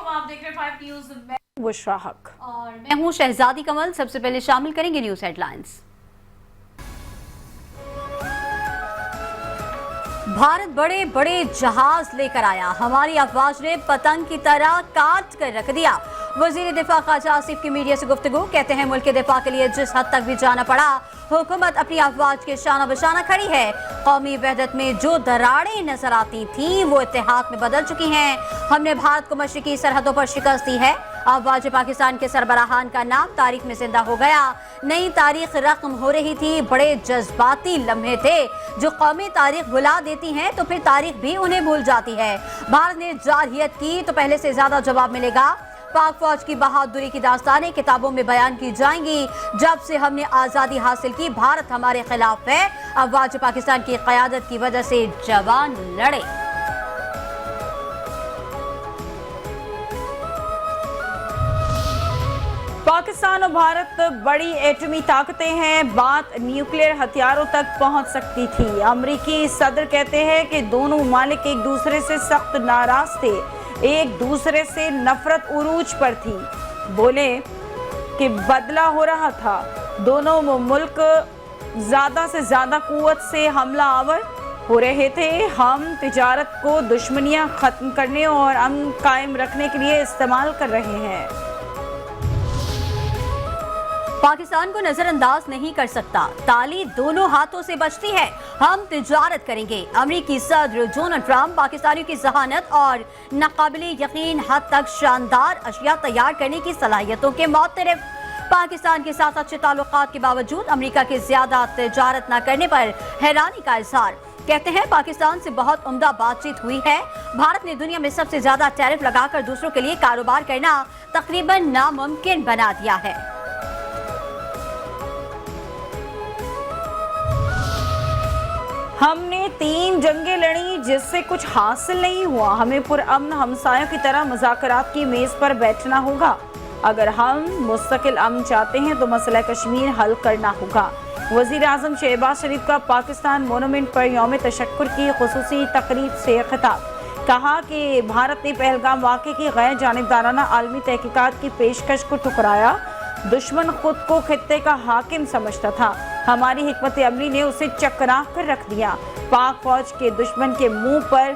आप देख रहे हैं 5 न्यूज़ में बुशरा हक और मैं हूं शहजादी कमल। सबसे पहले शामिल करेंगे न्यूज़ हेडलाइंस। भारत बड़े बड़े जहाज लेकर आया, हमारी अफवाज ने पतंग की तरह काट कर रख दिया। वजीर दिफा ख्वाजा आसिफ की मीडिया से गुफ्तगू, कहते हैं मुल्क के दिफा के लिए जिस हद तक भी जाना पड़ा, हुकूमत अपनी अफवाज के शाना बशाना खड़ी है। कौमी वहदत में जो दरारें नजर आती थीं वो इत्तेहाद में बदल चुकी हैं। हमने भारत को मशरिकी सरहदों पर शिकस्त दी है। अफवाज पाकिस्तान के सरबराहान का नाम तारीख में जिंदा हो गया। नई तारीख रकम हो रही थी। बड़े जज्बाती लम्हे थे जो कौमी तारीख भुला देती हैं तो फिर तारीख भी उन्हें भूल जाती है। भारत ने जारहियत की तो पहले से ज्यादा जवाब मिलेगा। पाक फौज की बहादुरी की दास्तानें किताबों में बयान की जाएंगी। जब से हमने आज़ादी हासिल की, भारत हमारे खिलाफ है। अफवाज पाकिस्तान की क़यादत की वजह से जवान लड़े। पाकिस्तान और भारत बड़ी एटमी ताकतें हैं, बात न्यूक्लियर हथियारों तक पहुंच सकती थी। अमरीकी सदर कहते हैं कि दोनों ममालिक एक दूसरे से सख्त नाराज थे, एक दूसरे से नफरत उरूज पर थी। बोले कि बदला हो रहा था, दोनों मुल्क ज़्यादा से ज़्यादा कुव्वत से हमला आवर हो रहे थे। हम तिजारत को दुश्मनियां ख़त्म करने और अमन कायम रखने के लिए इस्तेमाल कर रहे हैं। पाकिस्तान को नजरअंदाज नहीं कर सकता, ताली दोनों हाथों से बचती है। हम तिजारत करेंगे। अमरीकी सदर डोनाल्ड ट्रंप पाकिस्तानियों की जहानत और नाकाबिले यकीन हद तक शानदार अशिया तैयार करने की सलाहियतों के मुतरफ। पाकिस्तान के साथ अच्छे ताल्लुकात के बावजूद अमरीका के ज्यादा तिजारत न करने पर हैरानी का इजहार। कहते हैं पाकिस्तान से बहुत उम्दा बातचीत हुई है। भारत ने दुनिया में सबसे ज्यादा टैरिफ लगाकर दूसरों के लिए कारोबार करना तकरीबन नामुमकिन बना दिया है। हमने 3 जंगें लड़ी जिससे कुछ हासिल नहीं हुआ। हमें पुरअमन हमसायों की तरह मुज़ाकरात की मेज़ पर बैठना होगा। अगर हम मुस्तकिल अमन चाहते हैं तो मसला कश्मीर हल करना होगा। वज़ीर आज़म शहबाज शरीफ का पाकिस्तान मोनूमेंट पर यौम तशक्कुर की खुसूसी तकरीब से खिताब। कहा कि भारत ने पहलगाम वाक़े की गैर जानिबदाराना आलमी तहकीकात की पेशकश को ठुकराया। दुश्मन खुद को खित्ते का हाकिम समझता था, हमारी हिकमत अमली ने उसे चकरा कर रख दिया। पाक फौज के दुश्मन के मुंह पर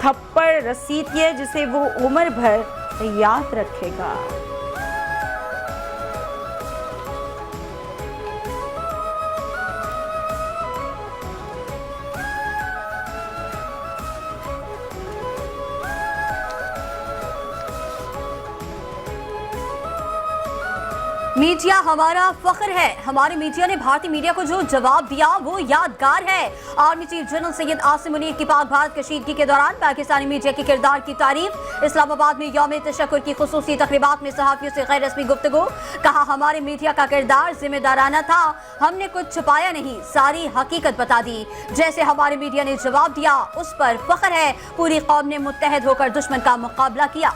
थप्पड़ रसीद है जिसे वो उम्र भर याद रखेगा। मीडिया हमारा फख्र है। हमारे मीडिया ने भारतीय मीडिया को जो जवाब दिया वो यादगार है। Army chief general Syed Asim Munir की पाक भारत कशीदगी के दौरान पाकिस्तानी मीडिया के किरदार की तारीफ। इस्लामाबाद में यौम तशक्कुर की खुसूसी तकरीबात में सहाफियों से गैर रस्मी गुफ्तगू। कहा हमारे मीडिया का किरदार जिम्मेदाराना था, हमने कुछ छुपाया नहीं, सारी हकीकत बता दी। जैसे हमारे मीडिया ने जवाब दिया उस पर फख्र है। पूरी कौम ने मुत्तहद होकर दुश्मन का मुकाबला किया।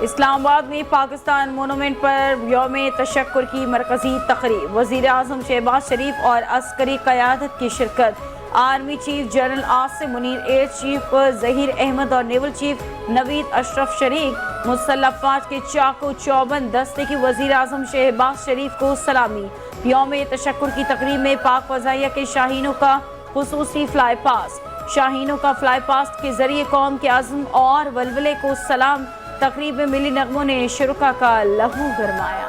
इस्लामाबाद में पाकिस्तान मोनूमेंट पर यौम तशक्कुर की मरकजी तकरीब। वज़ीर आज़म शहबाज शरीफ और अस्करी क़यादत की शिरकत। Army chief general Asim Munir, air chief Zaheer Ahmed और नेवल चीफ नवीद अशरफ शरीक। मुसल्लह अफ़वाज के चाकू चौबंद दस्ते की वज़ीर आज़म शहबाज शरीफ को सलामी। यौम तशक्कुर की तकरीब में पाक फ़ज़ाइया के शाहीनों का खुसूसी फ्लाई पास्ट। शाहीनों का फ्लाई पास्ट के जरिए कौम के अज़्म और वल्वले को सलाम। तकरीब में मिली नगमों ने शुरका का लहू गरमाया।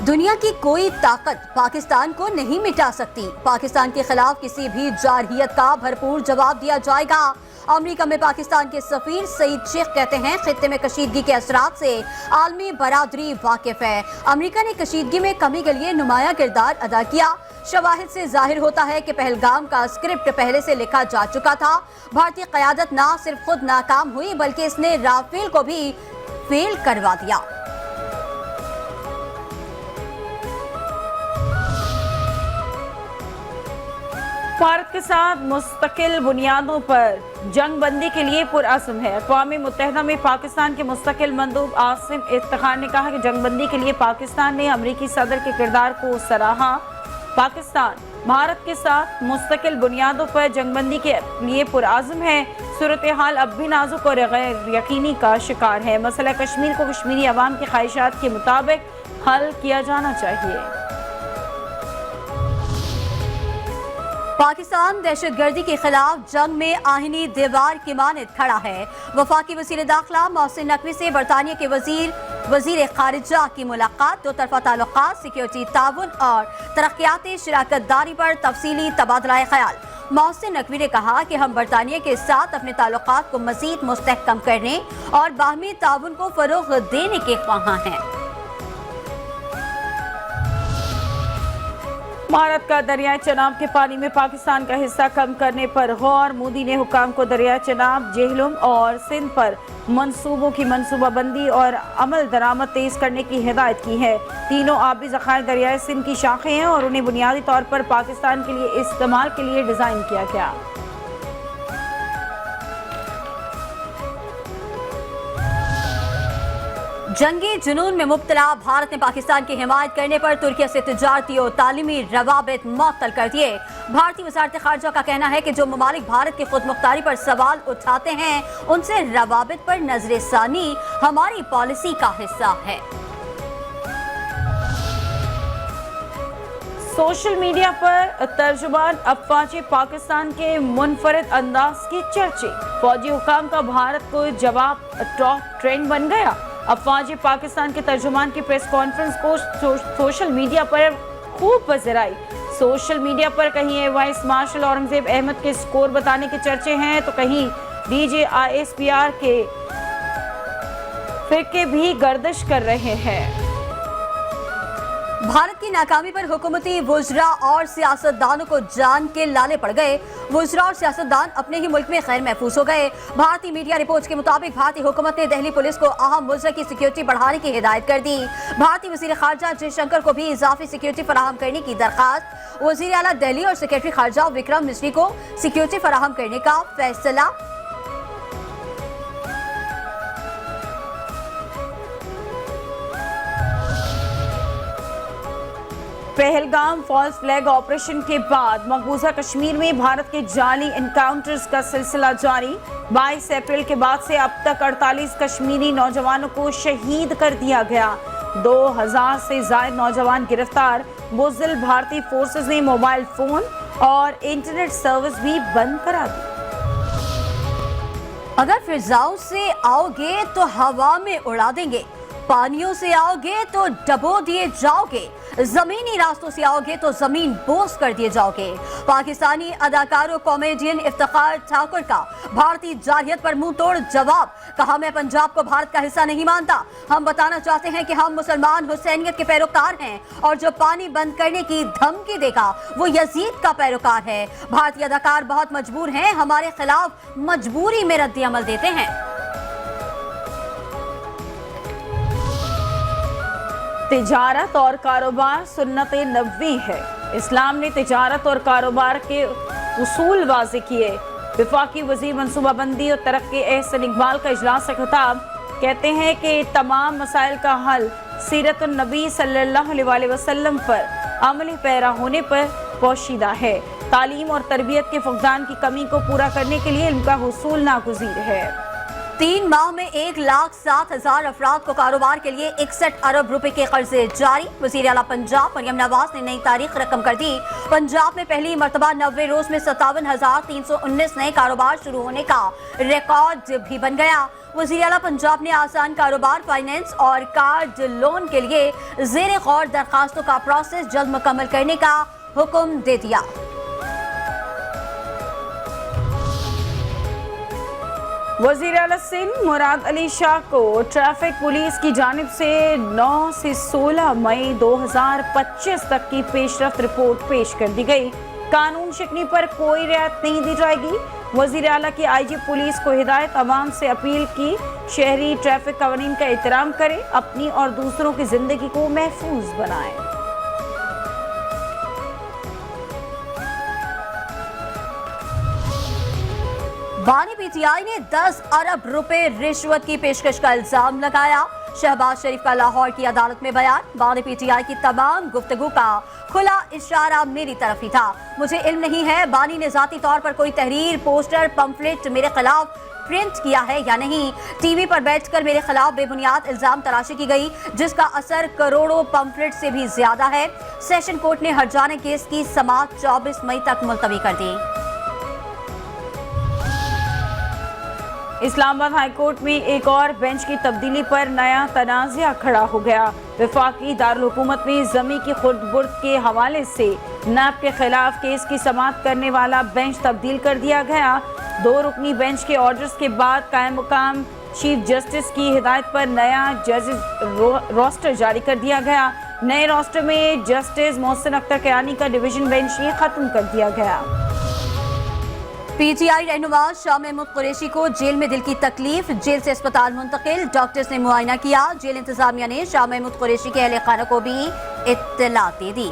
दुनिया की कोई ताकत पाकिस्तान को नहीं मिटा सकती। पाकिस्तान के खिलाफ किसी भी जारहियत का भरपूर जवाब दिया जाएगा। अमेरिका में पाकिस्तान के सफीर सईद शेख कहते हैं खित्ते में कशीदगी के असरात से आलमी बरादरी वाकिफ है। अमेरिका ने कशीदगी में कमी के लिए नुमाया किरदार अदा किया। शवाहिद से जाहिर होता है कि पहलगाम का स्क्रिप्ट पहले से लिखा जा चुका था। भारतीय क़यादत न सिर्फ खुद नाकाम हुई बल्कि इसने राफेल को भी फेल करवा दिया। भारत के साथ मुस्तकिल बुनियादों पर जंग बंदी के लिए पुरअज़्म है। अक़वाम मुत्तहिदा में पाकिस्तान के मुस्तकिल मंदूब आसिम इफ्तिखार ने कहा कि जंग बंदी के लिए पाकिस्तान ने अमरीकी सदर के किरदार को सराहा। पाकिस्तान भारत के साथ मुस्तकिल बुनियादों पर जंग बंदी के लिए पुरअज़्म है। सूरत हाल अब भी नाजुक और गैर यकीनी का शिकार है। मसला कश्मीर को कश्मीरी अवाम की ख्वाहिशात के मुताबिक हल किया जाना चाहिए। पाकिस्तान दहशतगर्दी के खिलाफ जंग में आहिनी दीवार की मानद खड़ा है। वफाकी वज़ीर दाखिला मोहसिन नकवी से बरतानिया के वज़ीर खारिजा की मुलाकात। दो तरफा ताल्लुकात, सिक्योरिटी ताउन और तरक्याती शराकत दारी पर तफसीली तबादला ख्याल। मोहसिन नकवी ने कहा कि हम बरतानिया के साथ अपने ताल्लुकात को मज़ीद मुस्तहकम करने और बाहमी ताउन को फ़रोग़ देने के ख्वाहां हैं। भारत का दरियाई चनाब के पानी में पाकिस्तान का हिस्सा कम करने पर गौर। मोदी ने हुकाम को दरियाई चनाब, जेहलुम और सिंध पर मंसूबों की मंसूबाबंदी और अमल दरामद तेज करने की हिदायत की है। तीनों आबी ज़खायर दरियाई सिंध की शाखें हैं और उन्हें बुनियादी तौर पर पाकिस्तान के लिए इस्तेमाल के लिए डिज़ाइन किया गया। जंगी जुनून में मुब्तला भारत ने पाकिस्तान की हिमायत करने पर तुर्की से तिजारती और तालीमी रवाबित मुअत्तल कर दिए। भारतीय वज़ारत ख़ारिजा का कहना है कि जो ममालिक भारत की खुद मुख्तारी पर सवाल उठाते हैं उनसे रवाबित पर नजर सानी हमारी पॉलिसी का हिस्सा है। सोशल मीडिया पर तर्जुमान अफवाज पाकिस्तान के मुनफरद अंदाज की चर्चे। फौजी हुकाम का भारत को जवाब टॉप ट्रेंड बन गया। अफवाज पाकिस्तान के तर्जुमान की प्रेस कॉन्फ्रेंस को सोशल मीडिया पर खूब पसंद आई। सोशल मीडिया पर कहीं air vice marshal Aurangzeb Ahmed के स्कोर बताने के चर्चे हैं तो कहीं DJISPR के फिरके भी गर्दिश कर रहे हैं। भारत की नाकामी पर हुकूमती वुज़रा और सियासतदानों को जान के लाले पड़ गए। वुज़रा और सियासतदान अपने ही मुल्क में गैर महफूज हो गए। भारतीय मीडिया रिपोर्ट्स के मुताबिक भारतीय हुकूमत ने दिल्ली पुलिस को अहम वुज़रा की सिक्योरिटी बढ़ाने की हिदायत कर दी। भारतीय वज़ीर ख़ारिजा जयशंकर को भी इजाफी सिक्योरिटी फराहम करने की दरख्वास्त। वज़ीर आला दिल्ली और सेक्रेटरी ख़ारिजा विक्रम मिस्री को सिक्योरिटी फराहम करने का फैसला। पहलगाम फॉल्स फ्लैग ऑपरेशन के बाद मकबूजा कश्मीर में भारत के जाली एनकाउंटर्स का सिलसिला जारी। 22 अप्रैल के बाद से अब तक 48 कश्मीरी नौजवानों को शहीद कर दिया गया। 2000 से ज्यादा नौजवान गिरफ्तार। बुज़दिल भारतीय फोर्सेस ने मोबाइल फोन और इंटरनेट सर्विस भी बंद करा दी। अगर फिजाओं से आओगे तो हवा में उड़ा देंगे, पानियों से आओगे तो डबो दिए जाओगे, जमीनी रास्तों से आओगे तो जमीन बोस कर दिए जाओगे। पाकिस्तानी अदाकार और कॉमेडियन इफ्तिखार ठाकुर का भारतीय जारहियत पर मुंह तोड़ जवाब। कहा, मैं पंजाब को भारत का हिस्सा नहीं मानता। हम बताना चाहते हैं कि हम मुसलमान हुसैनियत के पैरोकार हैं और जो पानी बंद करने की धमकी देगा वो यजीद का पैरोकार है। भारतीय अदाकार बहुत मजबूर हैं, हमारे खिलाफ मजबूरी में रद्द अमल देते हैं। तिजारत और कारोबार सुन्नत नबवी है। इस्लाम ने तिजारत और कारोबार के उसूल वाज़े किए। वफाकी वज़ीर मनसूबाबंदी और तरक्की एहसन इकबाल का इजलास से खिताब। कहते हैं कि तमाम मसाइल का हल सीरत नबी सल्लल्लाहु अलैहि वसल्लम पर अमली पैरा होने पर पोशीदा है। तालीम और तरबियत के फुकदान की कमी को पूरा करने के लिए इनका हुसूल नागुज़ीर है। 3 माह में 1,07,000 अफराद को कारोबार के लिए 61 अरब रुपए के कर्जे जारी। वज़ीर आला पंजाब मरियम नवाज ने नई तारीख रकम कर दी। पंजाब में पहली मरतबा 90 रोज में 57,319 नए कारोबार शुरू होने का रिकॉर्ड भी बन गया। वज़ीर आला पंजाब ने आसान कारोबार, फाइनेंस और कार्ड लोन के लिए ज़ेरे गौर दरखास्तों का प्रोसेस जल्द मुकम्मल करने का हुक्म दे दिया। वज़ीर आला सिंध मुराद अली शाह को ट्रैफिक पुलिस की जानिब से 9 से 16 मई 2025 तक की पेशरफ्त रिपोर्ट पेश कर दी गई। कानून शिकनी पर कोई रियायत नहीं दी जाएगी। वज़ीर आला की IG पुलिस को हिदायत, अवाम से अपील की शहरी ट्रैफिक कवानीन का एहतराम करें, अपनी और दूसरों की जिंदगी को महफूज बनाएं। बानी PTI ने 10 अरब रुपए रिश्वत की पेशकश का इल्जाम लगाया। शहबाज शरीफ का लाहौर की अदालत में बयान, बानी PTI की तमाम गुफ्तगू का खुला इशारा मेरी तरफ ही था। मुझे इल्म नहीं है बानी ने जाती तौर पर कोई तहरीर, पोस्टर, पंफलेट मेरे खिलाफ प्रिंट किया है या नहीं। टीवी पर बैठकर मेरे खिलाफ बेबुनियाद इल्जाम तराशी की गई, जिसका असर करोड़ों पंफलेट से भी ज्यादा है। सेशन कोर्ट ने हरजाना केस की समाअत 24 मई तक मुलतवी कर दी। इस्लामाबाद हाई कोर्ट में एक और बेंच की तब्दीली पर नया तनाज़ा खड़ा हो गया। वफाकी दारुल हुकूमत में ज़मी की खुर्द-बुर्द के हवाले से नैब के खिलाफ केस की समाअत करने वाला बेंच तब्दील कर दिया गया। 2 रुकनी बेंच के ऑर्डर्स के बाद कायम मुकाम चीफ जस्टिस की हिदायत पर नया जजेस रोस्टर जारी कर दिया गया। नए रोस्टर में जस्टिस मोहसिन अख्तर कयानी का डिवीजन बेंच ही खत्म कर दिया गया। PTI रहनुमा शाह महमूद कुरैशी को जेल में दिल की तकलीफ, जेल से अस्पताल मुंतकिल, डॉक्टर्स ने मुआयना किया। जेल इंतजामिया ने शाह महमूद कुरैशी के अहले खाना को भी इत्तला दे दी।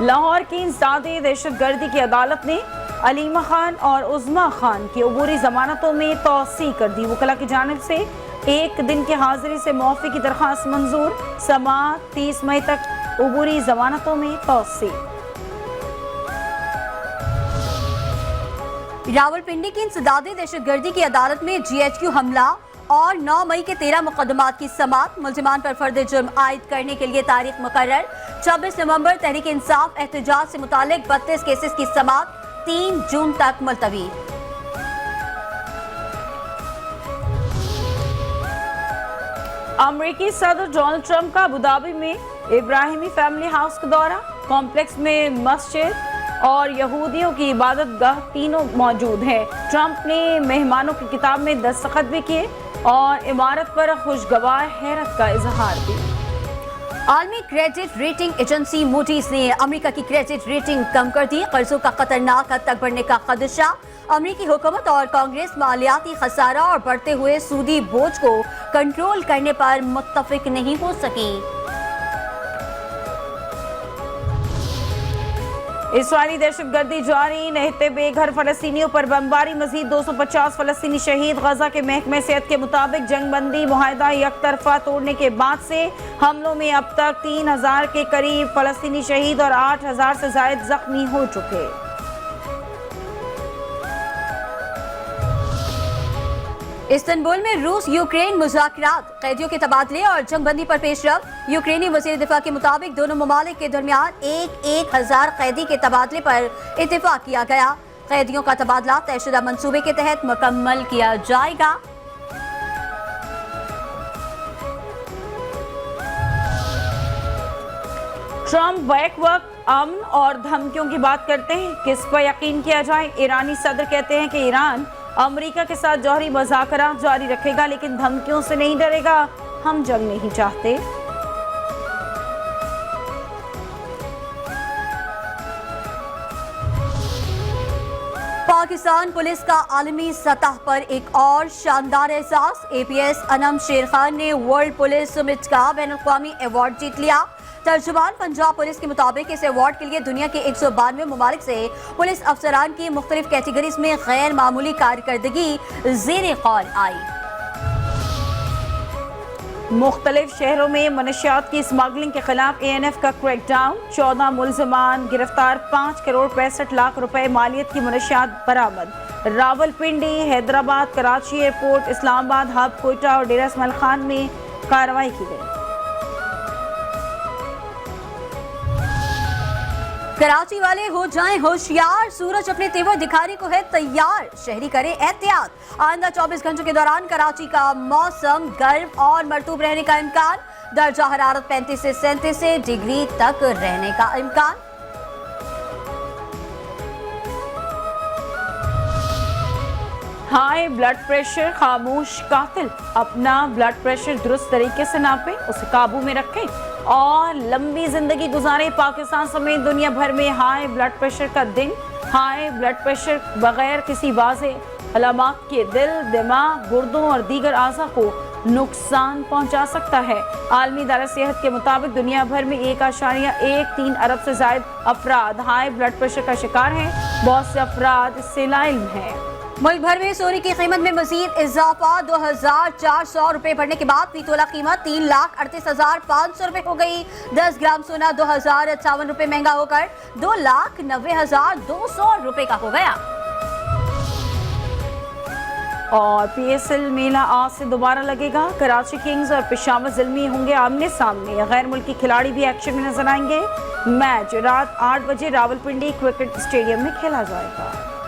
लाहौर की इंसदादी दहशतगर्दी की अदालत ने अलीमा खान और उज़मा खान की अबूरी जमानतों में तौसी कर दी। वकला की जानिब से 1 दिन की हाजिरी से मुआफ़ी की दरख्वास्त मंजूर, समाअत 30 मई तक अबूरी जमानतों में तौसी। रावलपिंडी की इंसदादी दहशतगर्दी की अदालत में GHQ हमला और 9 मई के 13 मुकदमात की समाअत, मुल्जिमान पर फर्द जुर्म आयद करने के लिए तारीख मुकर्रर। 26 नवंबर तहरीक इंसाफ एहतजाज से मुतालिक 32 केसेस की समाअत 3 जून तक मुलतवी। अमरीकी सदर डोनाल्ड ट्रंप का अबूधाबी में इब्राहिमी फैमिली हाउस का दौरा, कॉम्प्लेक्स में मस्जिद और यहूदियों की इबादत गाह तीनों मौजूद हैं। ट्रंप ने मेहमानों की किताब में दस्तखत भी किए और इमारत पर खुशगवार हैरत का इजहार भी। आलमी क्रेडिट रेटिंग एजेंसी मूडीज ने अमेरिका की क्रेडिट रेटिंग कम कर दी। कर्जों का खतरनाक हद तक बढ़ने का खदशा, अमेरिकी हुकूमत और कांग्रेस मालियाती खसारा और बढ़ते हुए सूदी बोझ को कंट्रोल करने पर मुत्तफिक नहीं हो सकी। इसराइली दहशतगर्दी जारी, रहते बेघर फलस्तीनियों पर बमबारी, मजीद 250 फलस्तीनी शहीद। गजा के महकमे सेहत के मुताबिक जंगबंदी मुआहदा यकतरफा तोड़ने के बाद से हमलों में अब तक 3000 के करीब फलस्तीनी शहीद और 8000 से जायद जख्मी हो चुके। इस्तांबुल में रूस यूक्रेन मुज़ाकरात, कैदियों के तबादले और जंगबंदी पर पेशरफ। यूक्रेनी वज़ीर दिफा के मुताबिक दोनों ममालिक के दरमियान 1000 कैदी के तबादले पर इत्तेफाक किया गया। कैदियों का तबादला तयशुदा मंसूबे के तहत मुकम्मल किया जाएगा। ट्रंप बैक वक्त अमन और धमकियों की बात करते हैं, किस पर यकीन किया जाए। ईरानी सदर कहते हैं कि ईरान अमेरिका के साथ जौहरी मुज़ाकरात जारी रखेगा, लेकिन धमकियों से नहीं डरेगा। हम जंग नहीं चाहते। पाकिस्तान पुलिस का आलमी सतह पर एक और शानदार एहसास। APS अनम शेर खान ने वर्ल्ड पुलिस समिट का बैनुल-अक़वामी अवार्ड जीत लिया। तर्जुमान पंजाब पुलिस के मुताबिक इस अवार्ड के लिए दुनिया के 192 ममालिक से पुलिस अफसरान की मुख्तलिफ कैटेगरीज में गैर मामूली कारकर्दगी ज़ेरे क़ौल आई। मुख्तलिफ शहरों में मनशियात की स्मगलिंग के खिलाफ ANF का क्रैकडाउन, 14 मुल्ज़िमान गिरफ्तार, 5 करोड़ 65 लाख रुपए मालियत की मनशियात बरामद। रावलपिंडी, हैदराबाद, कराची एयरपोर्ट, इस्लामाबाद हब, कोयटा और डेरा इस्माइल खान में कार्रवाई की गई। कराची वाले हो जाएं होशियार, सूरज अपने तेवर दिखाने को है तैयार, शहरी करें एहतियात। आइंदा 24 घंटों के दौरान कराची का मौसम गर्म और मरतूब रहने का इम्कान। दर्जा हरारत 35 से 37 डिग्री तक रहने का इम्कान। हाई ब्लड प्रेशर खामोश कातिल, अपना ब्लड प्रेशर दुरुस्त तरीके से नापें, उसे काबू में रखें और लंबी जिंदगी गुजारें। पाकिस्तान समेत दुनिया भर में हाई ब्लड प्रेशर का दिन। हाई ब्लड प्रेशर बगैर किसी वाज़े अलामत के दिल, दिमाग, गुर्दों और दीगर आज़ा को नुकसान पहुंचा सकता है। आलमी इदारा सेहत के मुताबिक दुनिया भर में 1.13 अरब से ज्यादा अफराद हाई ब्लड प्रेशर का शिकार हैं। बहुत से अफराद इससे लाइल्म हैं। मुल्क भर में सोने की कीमत में मजीद इजाफा। 2,400 रुपए बढ़ने के बाद फी तोला कीमत 3,38,500 रुपए हो गई। 10 ग्राम सोना 2,058 रुपए महंगा होकर 2,90,200 रुपए का हो गया। और PSL मेला आज से दोबारा लगेगा। कराची किंग्स और पेशावर ज़िल्मी होंगे आमने सामने। गैर मुल्की खिलाड़ी भी एक्शन में नजर आएंगे। मैच रात 8 बजे रावलपिंडी क्रिकेट स्टेडियम में खेला जाएगा।